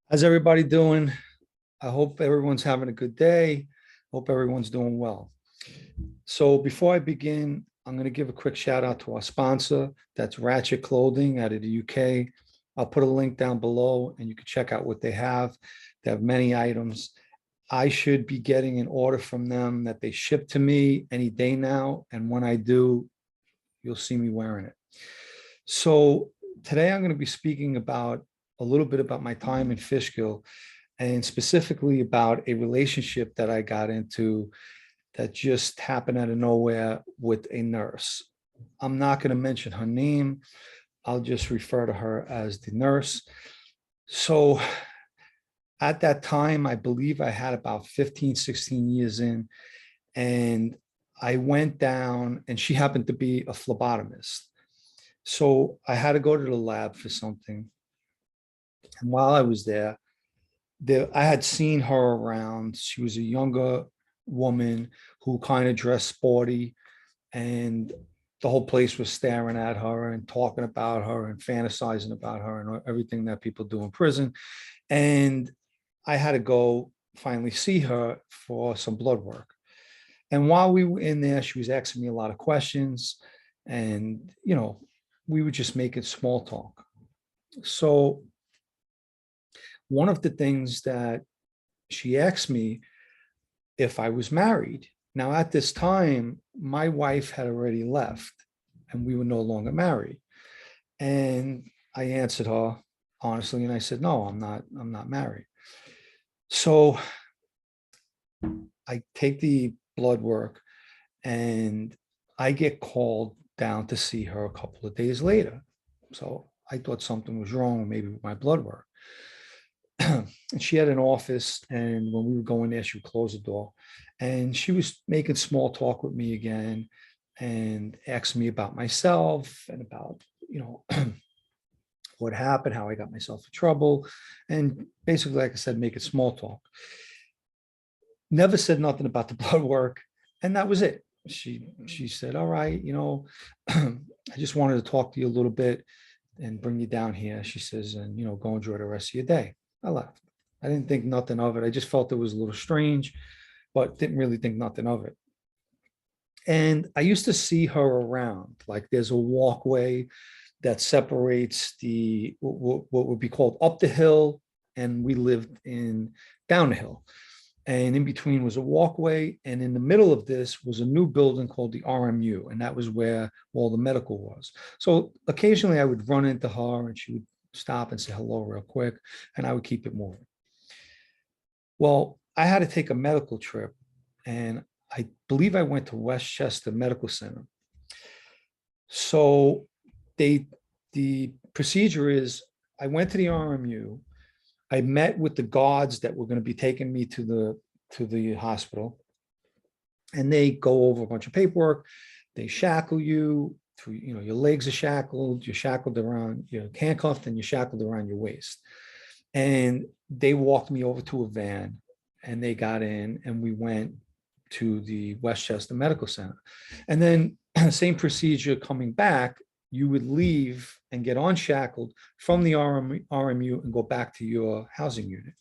How's everybody doing? I hope everyone's having a good day. Hope everyone's doing well. So before I begin, I'm going to give a quick shout out to our sponsor. That's Ratchet Clothing out of the UK. I'll put a link down below and you can check out what they have. They have many items. I should be getting an order from them that they ship to me any day now. And when I do, you'll see me wearing it. So today I'm going to be speaking about a little bit about my time in Fishkill and specifically about a relationship that I got into that just happened out of nowhere with a nurse. I'm not going to mention her name. I'll just refer to her as the nurse. So at that time, I believe I had about 15, 16 years in, and I went down and she happened to be a phlebotomist. So I had to go to the lab for something. And while I was there, I had seen her around. She was a younger woman who kind of dressed sporty, and the whole place was staring at her and talking about her and fantasizing about her and everything that people do in prison. And I had to go finally see her for some blood work. And while we were in there, she was asking me a lot of questions, and we were just making small talk. So one of the things that she asked me if I was married. Now, at this time, my wife had already left and we were no longer married. And I answered her honestly, and I said, no, I'm not married. So I take the blood work and I get called down to see her a couple of days later. So I thought something was wrong, maybe with my blood work. And she had an office, and when we were going there, she would close the door, and she was making small talk with me again and asked me about myself and about what happened, how I got myself in trouble, and basically, like I said, making small talk. Never said nothing about the blood work, and that was it. She said, all right, I just wanted to talk to you a little bit and bring you down here. She says, and go enjoy the rest of your day. I left. I didn't think nothing of it. I just felt it was a little strange, but didn't really think nothing of it. And I used to see her around. Like, there's a walkway that separates what would be called up the hill, and we lived in down the hill. And in between was a walkway, and in the middle of this was a new building called the RMU, and that was where all the medical was. So occasionally I would run into her and she would stop and say hello real quick, and I would keep it moving. Well, I had to take a medical trip, and I believe I went to Westchester Medical Center. So the procedure is I went to the RMU. I met with the guards that were going to be taking me to the hospital, and they go over a bunch of paperwork. They shackle you through, your legs are shackled, you're shackled around, you're handcuffed, and you're shackled around your waist. And they walked me over to a van, and they got in, and we went to the Westchester Medical Center. And then same procedure coming back, you would leave and get unshackled from the RMU and go back to your housing unit.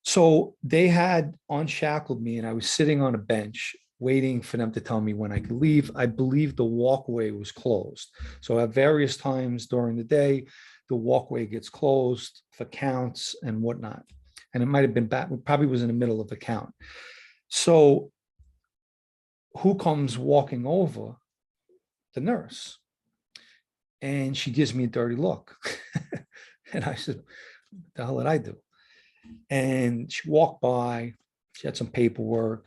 So they had unshackled me, and I was sitting on a bench waiting for them to tell me when I could leave. I believe the walkway was closed. So at various times during the day, the walkway gets closed for counts and whatnot. And it might have been back, probably was in the middle of a count. So who comes walking over? The nurse. And she gives me a dirty look. And I said, what the hell did I do? And she walked by, she had some paperwork,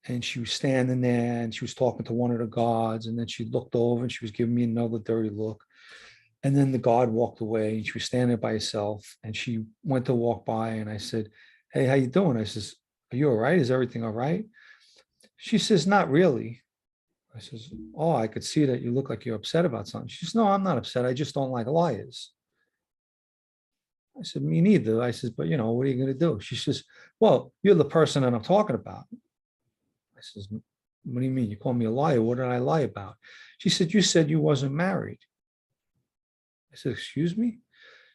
and she was standing there and she was talking to one of the guards. And then she looked over and she was giving me another dirty look. And then the guard walked away and she was standing there by herself, and she went to walk by, and I said, hey, how you doing? I says, are you all right? Is everything all right? She says, not really. I says, oh, I could see that you look like you're upset about something. She says, no, I'm not upset. I just don't like liars. I said, me neither. I says, but what are you going to do? She says, well, you're the person that I'm talking about. I says, what do you mean? You call me a liar? What did I lie about? She said, you said you wasn't married. I said, excuse me?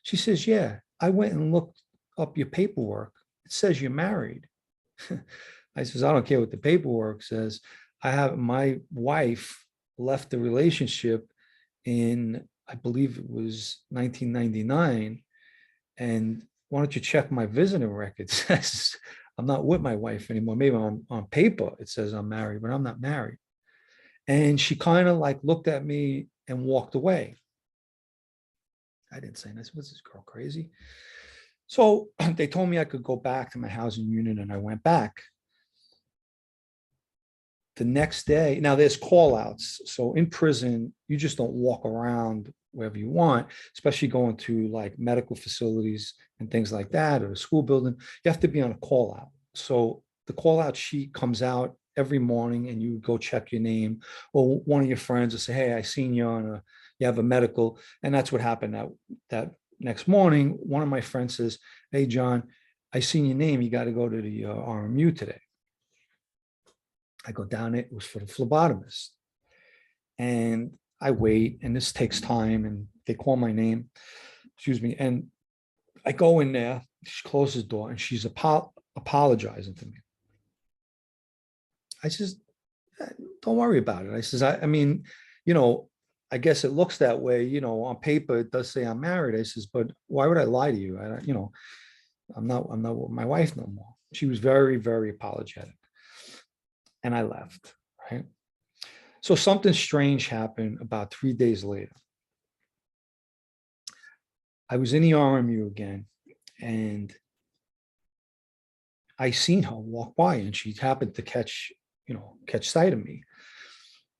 She says, yeah, I went and looked up your paperwork, it says you're married. I says, I don't care what the paperwork says. I have my wife left the relationship in, I believe it was 1999. And why don't you check my visiting records? I'm not with my wife anymore. Maybe on paper it says I'm married, but I'm not married. And she kind of like looked at me and walked away. I didn't say this. Was this girl crazy? So they told me I could go back to my housing unit, and I went back. The next day, now there's call outs. So in prison, you just don't walk around wherever you want, especially going to like medical facilities and things like that, or a school building. You have to be on a call out. So the call out sheet comes out every morning, and you go check your name, or one of your friends will say, hey, I seen you on you have a medical. And that's what happened that next morning. One of my friends says, hey, John, I seen your name. You got to go to the RMU today. I go down, it was for the phlebotomist. And I wait, and this takes time, and they call my name, excuse me. And I go in there, she closes the door, and she's apologizing to me. I says, don't worry about it. I says, I mean, I guess it looks that way, on paper, it does say I'm married. I says, but why would I lie to you? I'm not with my wife no more. She was very, very apologetic. And I left, right? So something strange happened about 3 days later. I was in the RMU again, and I seen her walk by, and she happened to catch sight of me.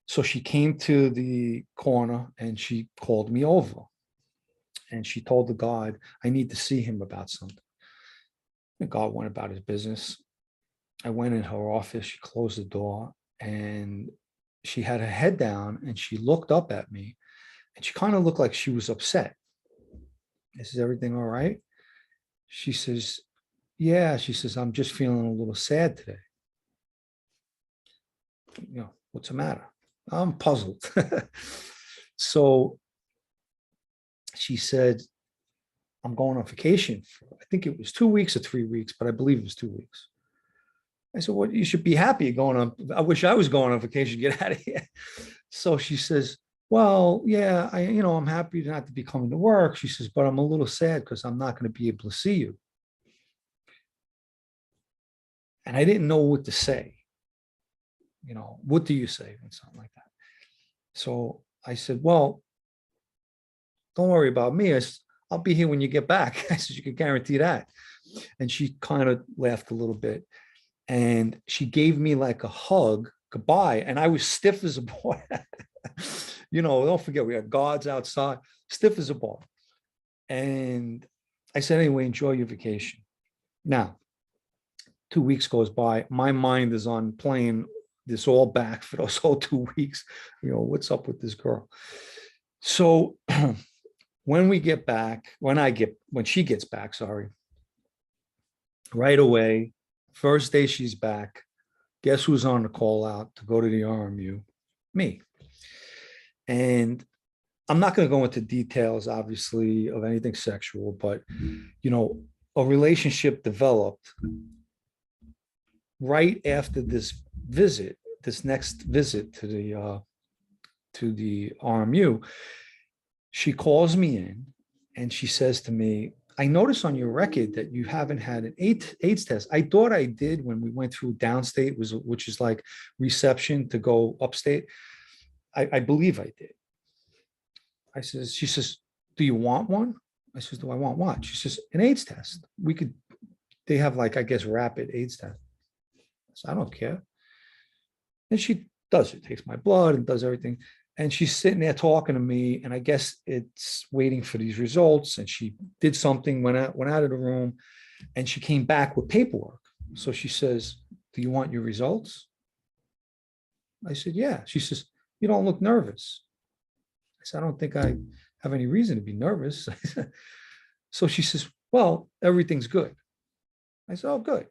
So she came to the corner, and she called me over, and she told the guard, I need to see him about something. The guard went about his business. I went in her office, she closed the door, and she had her head down, and she looked up at me, and she kind of looked like she was upset. I says, everything all right? She says, yeah. She says, I'm just feeling a little sad today. What's the matter? I'm puzzled. So she said, I'm going on vacation for, I think it was 2 weeks or 3 weeks, but I believe it was 2 weeks. I said, well, you should be happy you're going on. I wish I was going on vacation. Get out of here. So she says, well, yeah, I'm happy not to be coming to work. She says, but I'm a little sad because I'm not going to be able to see you. And I didn't know what to say. What do you say when something like that? So I said, well, don't worry about me. I'll be here when you get back. I said, you can guarantee that. And she kind of laughed a little bit. And she gave me like a hug, goodbye. And I was stiff as a board. Don't forget, we had guards outside, stiff as a board. And I said, anyway, enjoy your vacation. Now, 2 weeks goes by. My mind is on playing this all back for those whole 2 weeks. What's up with this girl? So when she gets back, right away, first day she's back, guess who's on the call out to go to the RMU? Me. And I'm not going to go into details, obviously, of anything sexual, but, a relationship developed right after this next visit to the RMU. She calls me in, and she says to me, I noticed on your record that you haven't had an AIDS test. I thought I did when we went through downstate, which is like reception to go upstate. I believe I did. She says, do you want one? I says, do I want what? She says, an AIDS test. They have like, I guess, rapid AIDS test. I said, I don't care. And she does it, takes my blood and does everything. And she's sitting there talking to me, and I guess it's waiting for these results. And she did something, went out of the room, and she came back with paperwork. So she says, do you want your results? I said, yeah. She says, you don't look nervous. I said, I don't think I have any reason to be nervous. So she says, well, everything's good. I said, oh, good.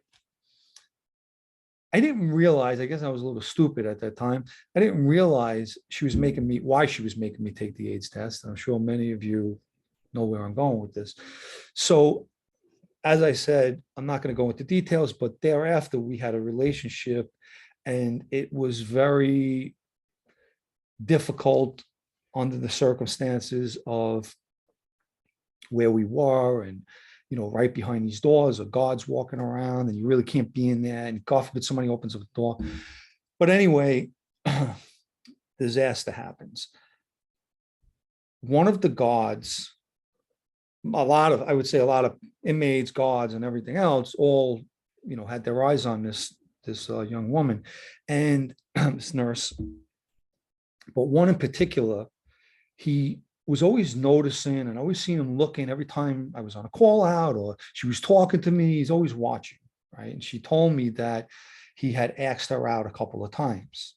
I didn't realize, I guess I was a little stupid at that time. I didn't realize why she was making me take the AIDS test. I'm sure many of you know where I'm going with this. So as I said, I'm not going to go into details, but thereafter we had a relationship, and it was very difficult under the circumstances of where we were, and right behind these doors are guards walking around, and you really can't be in there, and God forbid somebody opens up the door. But anyway, disaster happens. One of the guards, I would say a lot of inmates, guards, and everything else, all had their eyes on this young woman and this nurse. But one in particular, he was always noticing, and always seeing him looking every time I was on a call out or she was talking to me. He's always watching, right? And she told me that he had asked her out a couple of times.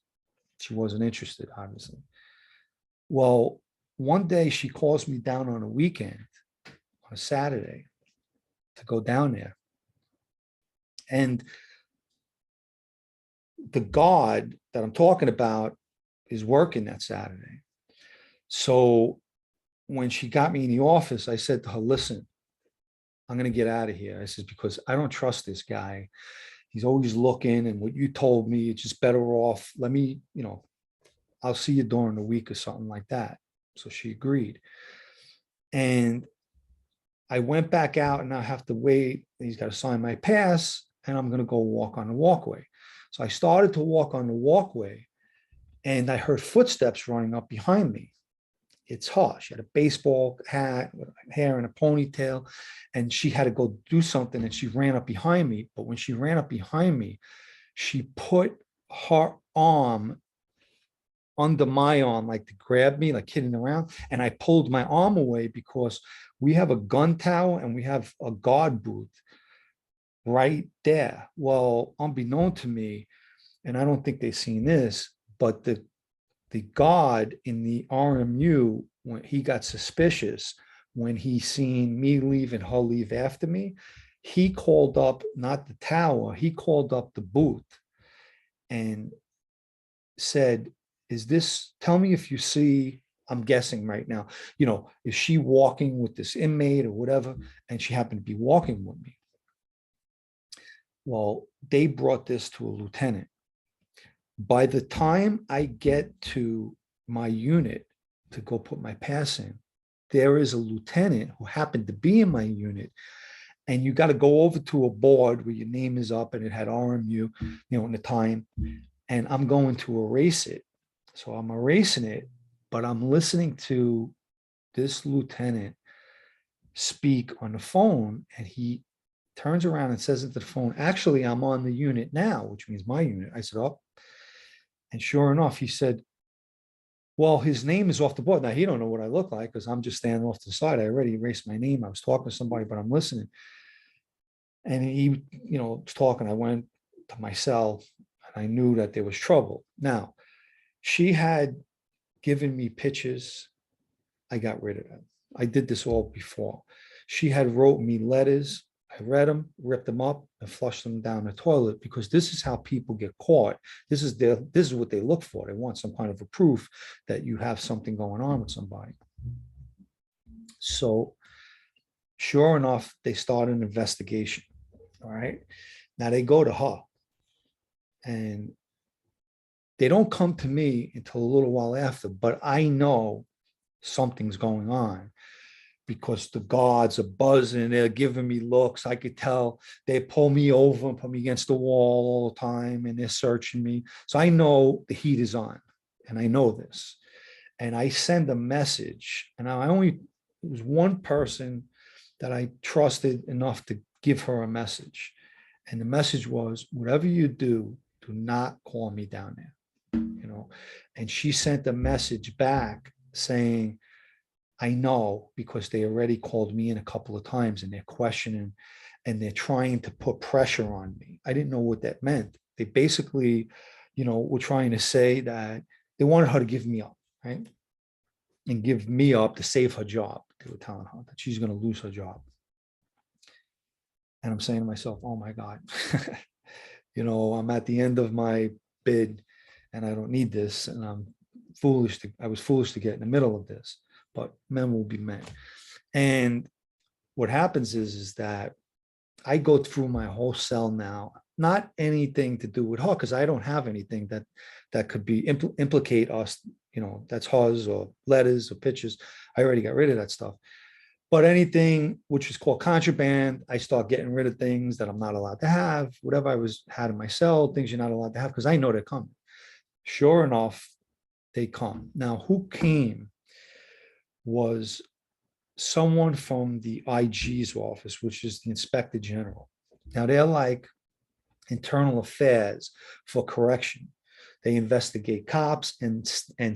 She wasn't interested, obviously. Well, one day she calls me down on a weekend, on a Saturday, to go down there. And the guard that I'm talking about is working that Saturday. So when she got me in the office, I said to her, listen, I'm going to get out of here. I said, because I don't trust this guy. He's always looking, and what you told me, it's just better off. Let me, I'll see you during the week or something like that. So she agreed. And I went back out, and I have to wait. He's got to sign my pass, and I'm going to go walk on the walkway. So I started to walk on the walkway, and I heard footsteps running up behind me. It's her. She had a baseball hat with hair and a ponytail, and she had to go do something, and she ran up behind me. But when she ran up behind me, she put her arm under my arm, like to grab me, like kidding around. And I pulled my arm away because we have a gun tower and we have a guard booth right there. Well, unbeknown to me, and I don't think they've seen this, but the guard in the RMU, when he got suspicious, when he seen me leave and her leave after me, he called up, not the tower, he called up the booth and said, tell me if you see, I'm guessing right now, is she walking with this inmate or whatever? And she happened to be walking with me. Well, they brought this to a lieutenant. By the time I get to my unit to go put my pass in, there is a lieutenant who happened to be in my unit, and you got to go over to a board where your name is up and it had RMU, in the time, and I'm going to erase it. So I'm erasing it, but I'm listening to this lieutenant speak on the phone, and he turns around and says into the phone, actually, I'm on the unit now, which means my unit. I said, oh. And sure enough, he said, well, his name is off the board. Now, he don't know what I look like because I'm just standing off to the side. I already erased my name. I was talking to somebody, but I'm listening. And he, was talking. I went to my cell, and I knew that there was trouble. Now, she had given me pictures. I got rid of them. I did this all before. She had wrote me letters. I read them, ripped them up, and flushed them down the toilet, because this is how people get caught. This is what they look for. They want some kind of a proof that you have something going on with somebody. So sure enough, they start an investigation. All right. Now they go to her, and they don't come to me until a little while after, but I know something's going on, because the guards are buzzing, they're giving me looks. I could tell they pull me over and put me against the wall all the time, and they're searching me. So I know the heat is on, and I know this. And I send a message, and it was one person that I trusted enough to give her a message. And the message was, whatever you do not call me down there. And she sent a message back saying, I know, because they already called me in a couple of times, and they're questioning, and they're trying to put pressure on me. I didn't know what that meant. They basically, were trying to say that they wanted her to give me up, right? And give me up to save her job. They were telling her that she's going to lose her job. And I'm saying to myself, oh my God, I'm at the end of my bid, and I don't need this. And I was foolish to get in the middle of this, but men will be men. And what happens is that I go through my whole cell now, not anything to do with her, because I don't have anything that could be implicate us, that's hers or letters or pictures. I already got rid of that stuff. But anything which is called contraband, I start getting rid of things that I'm not allowed to have, whatever had in my cell, things you're not allowed to have, because I know they're coming. Sure enough, they come. Now, who came was someone from the IG's office, which is the Inspector General. Now, they're like internal affairs for correction. They investigate cops and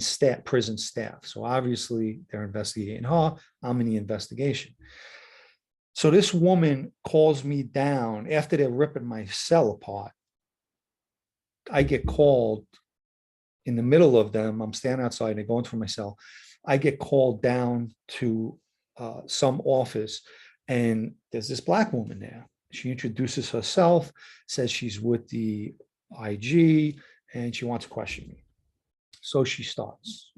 staff, prison staff. So obviously they're investigating her. I'm in the investigation. So this woman calls me down after they're ripping my cell apart. I get called in the middle of them. I'm standing outside and they're going through my cell. I get called down to some office, and there's this black woman there. She introduces herself, says she's with the IG, and she wants to question me. So she starts,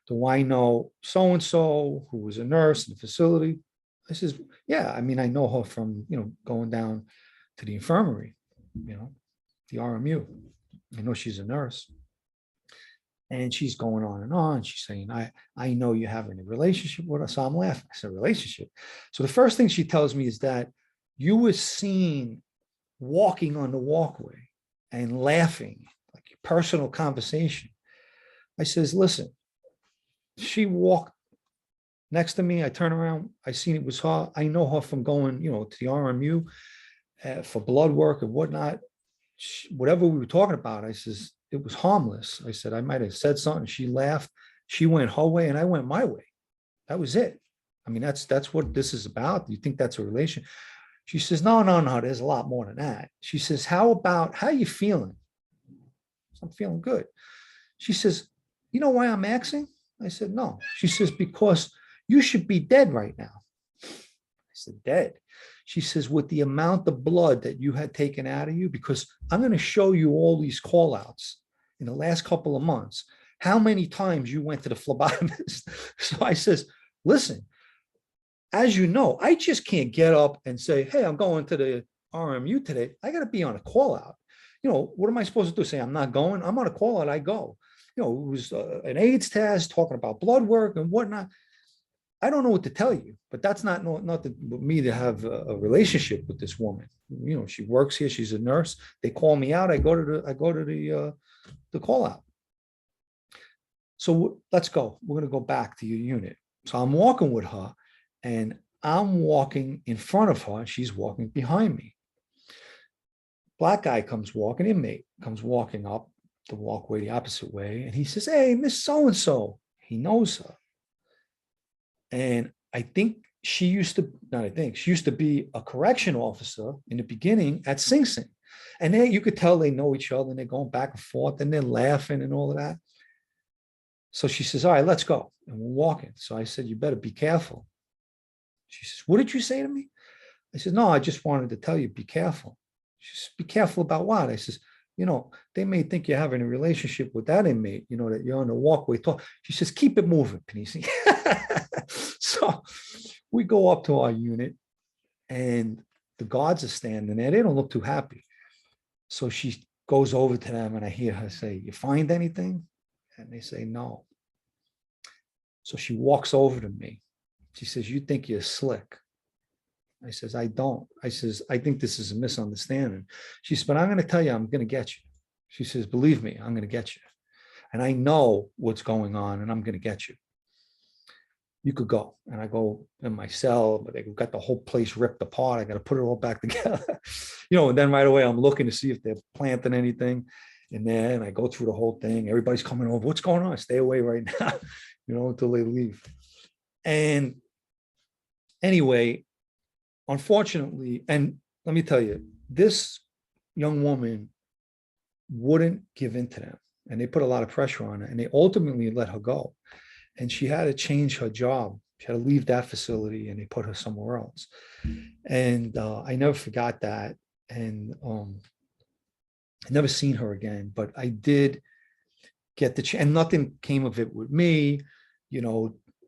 do I know so-and-so who was a nurse in the facility? I says, yeah, I mean, I know her from, going down to the infirmary, the RMU. I know she's a nurse. And she's going on and on. She's saying, I know you're having a relationship with her. So I'm laughing. I said, relationship. So the first thing she tells me is that you were seen walking on the walkway and laughing, like your personal conversation. I says, listen, she walked next to me. I turn around. I seen it was her. I know her from going, to the RMU for blood work and whatnot. Whatever we were talking about, I says, it was harmless. I said, I might have said something. She laughed. She went her way and I went my way. That was it. I mean, that's what this is about. You think that's a relation? She says, no, there's a lot more than that. She says, how you feeling? I'm feeling good. She says, you know why I'm asking? I said, no. She says, because you should be dead right now. I said, dead? She says, with the amount of blood that you had taken out of you, because I'm going to show you all these call outs in the last couple of months, how many times you went to the phlebotomist. So I says, listen, as you know, I just can't get up and say, hey, I'm going to the RMU today. I got to be on a call out. What am I supposed to do? Say, I'm not going? I'm on a call out. I go. It was an AIDS test, talking about blood work and whatnot. I don't know what to tell you, but that's not me to have a relationship with this woman. She works here. She's a nurse. They call me out. I go to the call out. So let's go. We're going to go back to your unit. So I'm walking with her, and I'm walking in front of her, and she's walking behind me. Black guy inmate comes walking up the walkway the opposite way, and he says, hey, Miss So-and-so. He knows her. And I think she used to be a correction officer in the beginning at Sing Sing. And you could tell they know each other, and they're going back and forth and they're laughing and all of that. So she says, all right, let's go. And we're walking. So I said, you better be careful. She says, what did you say to me? I said, no, I just wanted to tell you, be careful. She says, be careful about what? I says, they may think you're having a relationship with that inmate, that you're on the walkway talk. She says, keep it moving, Panisi. So we go up to our unit, and the guards are standing there. They don't look too happy. So she goes over to them, and I hear her say, you find anything? And they say, no. So she walks over to me. She says, you think you're slick. I says, I don't. I says, I think this is a misunderstanding. She says, but I'm going to tell you, I'm going to get you. She says, believe me, I'm going to get you. And I know what's going on, and I'm going to get you. You could go. And I go in my cell, but they've got the whole place ripped apart. I got to put it all back together. And then right away I'm looking to see if they're planting anything in there. And I go through the whole thing. Everybody's coming over. What's going on? Stay away right now, until they leave. And anyway, unfortunately, and let me tell you, this young woman wouldn't give in to them. And they put a lot of pressure on her, and they ultimately let her go. And she had to change her job. She had to leave that facility, and they put her somewhere else. And I never forgot that. And I never seen her again, but I did get the chance, and nothing came of it with me.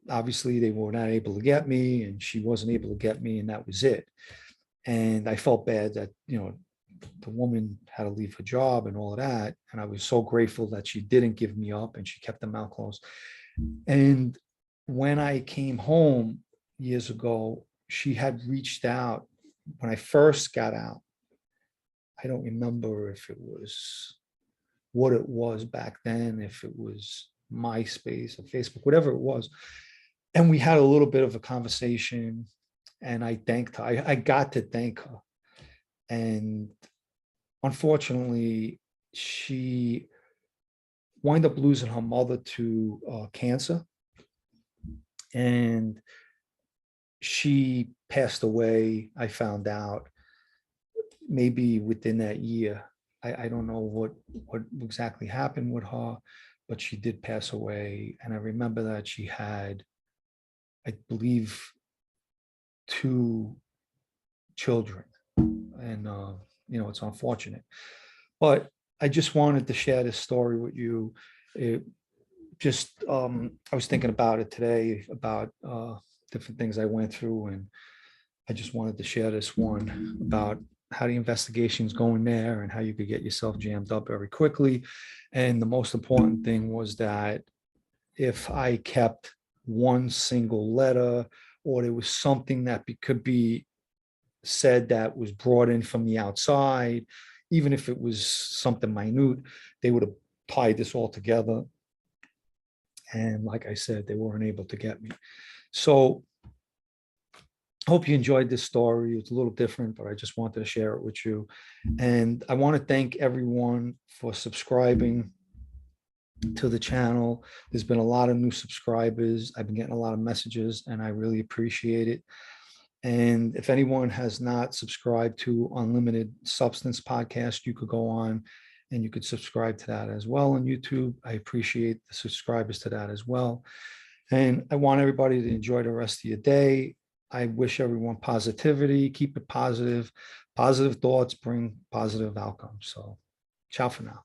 Obviously they were not able to get me, and she wasn't able to get me, and that was it. And I felt bad that, the woman had to leave her job and all of that. And I was so grateful that she didn't give me up and she kept the mouth closed. And when I came home years ago, she had reached out when I first got out. I don't remember if it was what it was back then, if it was MySpace or Facebook, whatever it was. And we had a little bit of a conversation, and I thanked her. I got to thank her. And unfortunately, she wound up losing her mother to cancer. And she passed away, I found out, maybe within that year. I don't know what exactly happened with her, but she did pass away. And I remember that she had, I believe, 2 children. And, it's unfortunate. But I just wanted to share this story with you. I was thinking about it today, about different things I went through. And I just wanted to share this one about how the investigation's going there and how you could get yourself jammed up very quickly. And the most important thing was that if I kept one single letter, or there was something that could be said that was brought in from the outside, even if it was something minute, they would have tied this all together. And like I said, they weren't able to get me. So hope you enjoyed this story. It's a little different, but I just wanted to share it with you. And I want to thank everyone for subscribing to the channel. There's been a lot of new subscribers. I've been getting a lot of messages, and I really appreciate it. And if anyone has not subscribed to Unlimited Substance Podcast, you could go on and you could subscribe to that as well on YouTube. I appreciate the subscribers to that as well. And I want everybody to enjoy the rest of your day. I wish everyone positivity, keep it positive. Positive thoughts bring positive outcomes. So ciao for now.